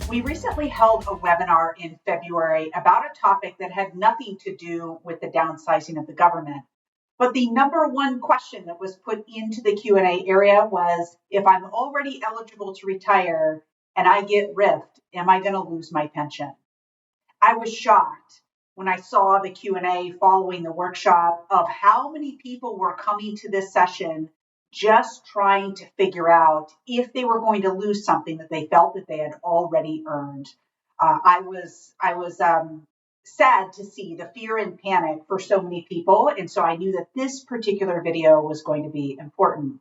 We recently held a webinar in February about a topic that had nothing to do with the downsizing of the government. But the number one question that was put into the Q&A area was, if I'm already eligible to retire and I get RIF'ed, am I going to lose my pension? I was shocked when I saw the Q&A following the workshop of how many people were coming to this session just trying to figure out if they were going to lose something that they felt that they had already earned. I was sad to see the fear and panic for so many people, and so I knew that this particular video was going to be important.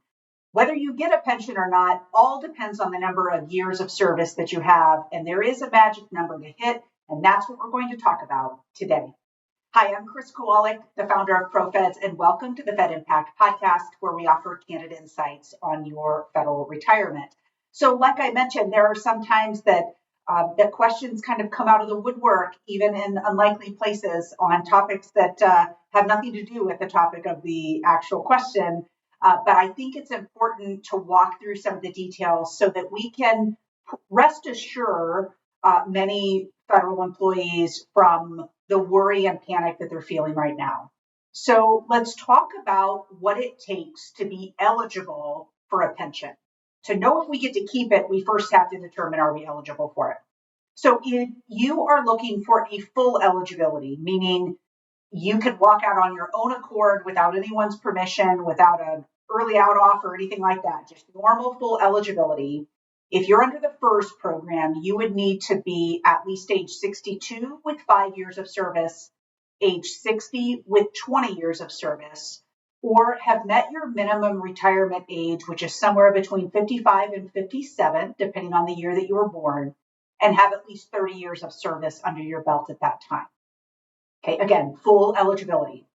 Whether you get a pension or not, all depends on the number of years of service that you have, and there is a magic number to hit, and that's what we're going to talk about today. Hi, I'm Kowalik, the founder of ProFeds, and welcome to the Fed Impact Podcast, where we offer candid insights on your federal retirement. So like I mentioned, there are some times that questions kind of come out of the woodwork, even in unlikely places, on topics that have nothing to do with the topic of the actual question. But I think it's important to walk through some of the details so that we can rest assured many federal employees from the worry and panic that they're feeling right now. So let's talk about what it takes to be eligible for a pension. To know if we get to keep it, we first have to determine, are we eligible for it? So if you are looking for a full eligibility, meaning you can walk out on your own accord without anyone's permission, without an early out offer or anything like that, just normal full eligibility. If you're under the FERS program, you would need to be at least age 62 with 5 years of service, age 60 with 20 years of service, or have met your minimum retirement age, which is somewhere between 55 and 57, depending on the year that you were born, and have at least 30 years of service under your belt at that time. Okay, again, full eligibility.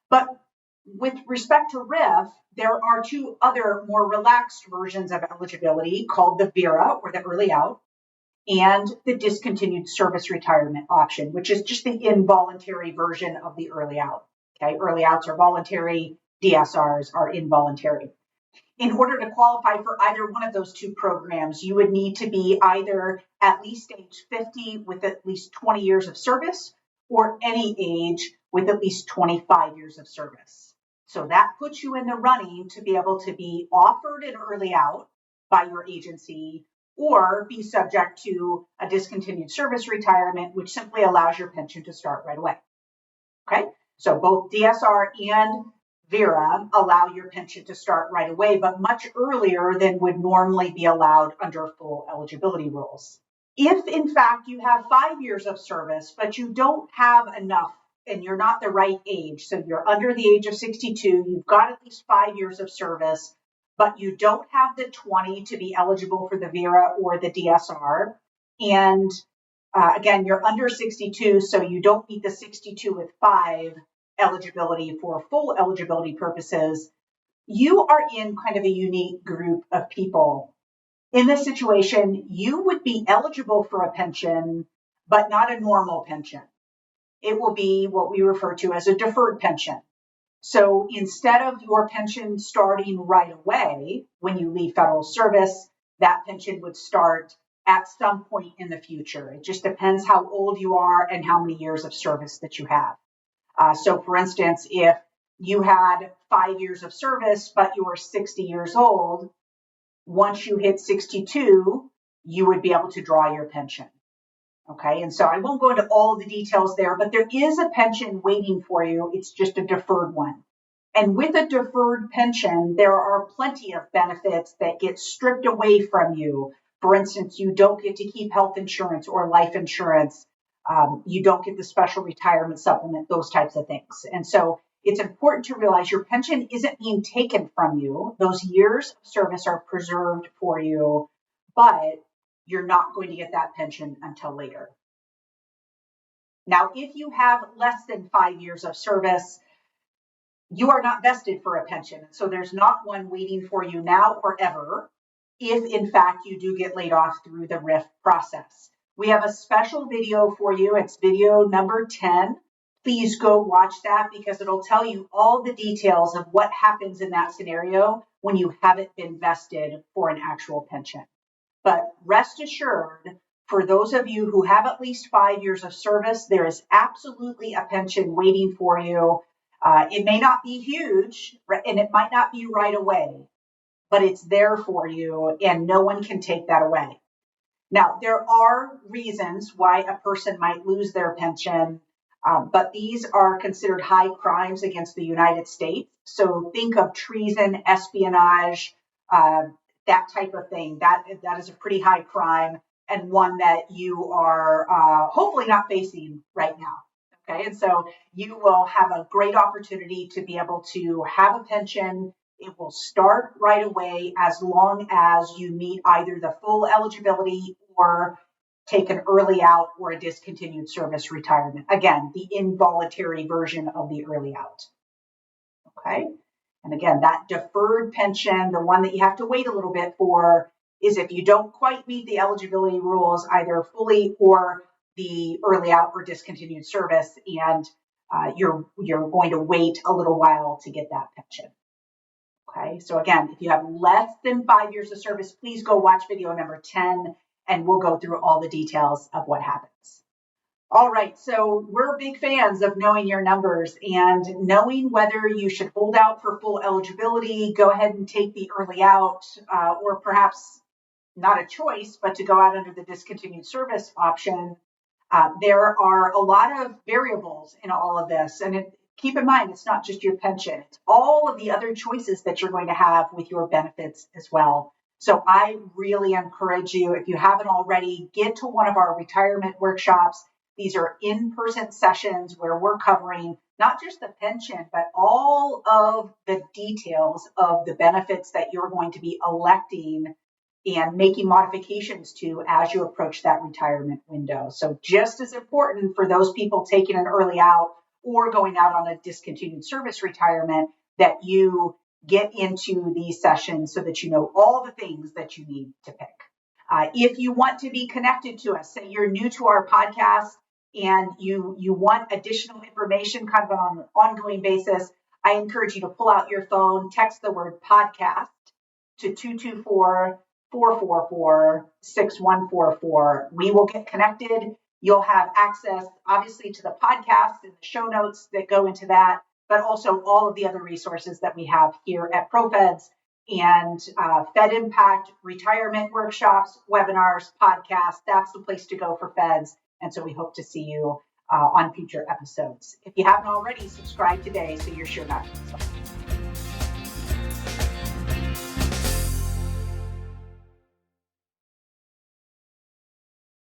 But with respect to RIF, there are two other more relaxed versions of eligibility called the VERA, or the early out, and the discontinued service retirement option, which is just the involuntary version of the early out. Okay, early outs are voluntary, DSRs are involuntary. In order to qualify for either one of those two programs, you would need to be either at least age 50 with at least 20 years of service, or any age with at least 25 years of service. So that puts you in the running to be able to be offered an early out by your agency or be subject to a discontinued service retirement, which simply allows your pension to start right away. Okay, so both DSR and VERA allow your pension to start right away, but much earlier than would normally be allowed under full eligibility rules. If, in fact, you have 5 years of service, but you don't have enough and you're not the right age, so you're under the age of 62, you've got at least 5 years of service, but you don't have the 20 to be eligible for the VERA or the DSR, and again, you're under 62, so you don't meet the 62 with 5 eligibility for full eligibility purposes, you are in kind of a unique group of people. In this situation, you would be eligible for a pension, but not a normal pension. It will be what we refer to as a deferred pension. So instead of your pension starting right away when you leave federal service, that pension would start at some point in the future. It just depends how old you are and how many years of service that you have. So for instance, if you had 5 years of service, but you were 60 years old, once you hit 62, you would be able to draw your pension. Okay, and so I won't go into all the details there, but there is a pension waiting for you. It's just a deferred one. And with a deferred pension, there are plenty of benefits that get stripped away from you. For instance, you don't get to keep health insurance or life insurance. You don't get the special retirement supplement, those types of things. And so it's important to realize your pension isn't being taken from you. Those years of service are preserved for you, but you're not going to get that pension until later. Now, if you have less than 5 years of service, you are not vested for a pension. So there's not one waiting for you now or ever, if in fact you do get laid off through the RIF process. We have a special video for you. It's video number 10. Please go watch that because it'll tell you all the details of what happens in that scenario when you haven't been vested for an actual pension. But rest assured, for those of you who have at least 5 years of service, there is absolutely a pension waiting for you. It may not be huge, and it might not be right away, but it's there for you, and no one can take that away. Now, there are reasons why a person might lose their pension, but these are considered high crimes against the United States. So think of treason, espionage, that type of thing. That is a pretty high crime, and one that you are hopefully not facing right now. Okay, and so you will have a great opportunity to be able to have a pension. It will start right away as long as you meet either the full eligibility or take an early out or a discontinued service retirement. Again, the involuntary version of the early out. Okay, and again, that deferred pension, the one that you have to wait a little bit for, is if you don't quite meet the eligibility rules, either fully or the early out or discontinued service, and you're going to wait a little while to get that pension. Okay, so again, if you have less than 5 years of service, please go watch video number 10, and we'll go through all the details of what happens. All right, so we're big fans of knowing your numbers and knowing whether you should hold out for full eligibility, go ahead and take the early out, or perhaps not a choice, but to go out under the discontinued service option. There are a lot of variables in all of this. And keep in mind, it's not just your pension. It's all of the other choices that you're going to have with your benefits as well. So I really encourage you, if you haven't already, get to one of our retirement workshops. These are in-person sessions where we're covering not just the pension, but all of the details of the benefits that you're going to be electing and making modifications to as you approach that retirement window. So just as important for those people taking an early out or going out on a discontinued service retirement, that you get into these sessions so that you know all the things that you need to pick. If you want to be connected to us, say you're new to our podcast and you want additional information kind of on an ongoing basis, I encourage you to pull out your phone, text the word podcast to 224-444-6144. We will get connected. You'll have access, obviously, to the podcast and the show notes that go into that, but also all of the other resources that we have here at ProFeds and Fed Impact, retirement workshops, webinars, podcasts. That's the place to go for Feds. And so we hope to see you on future episodes. If you haven't already, subscribe today so you're sure not to miss something.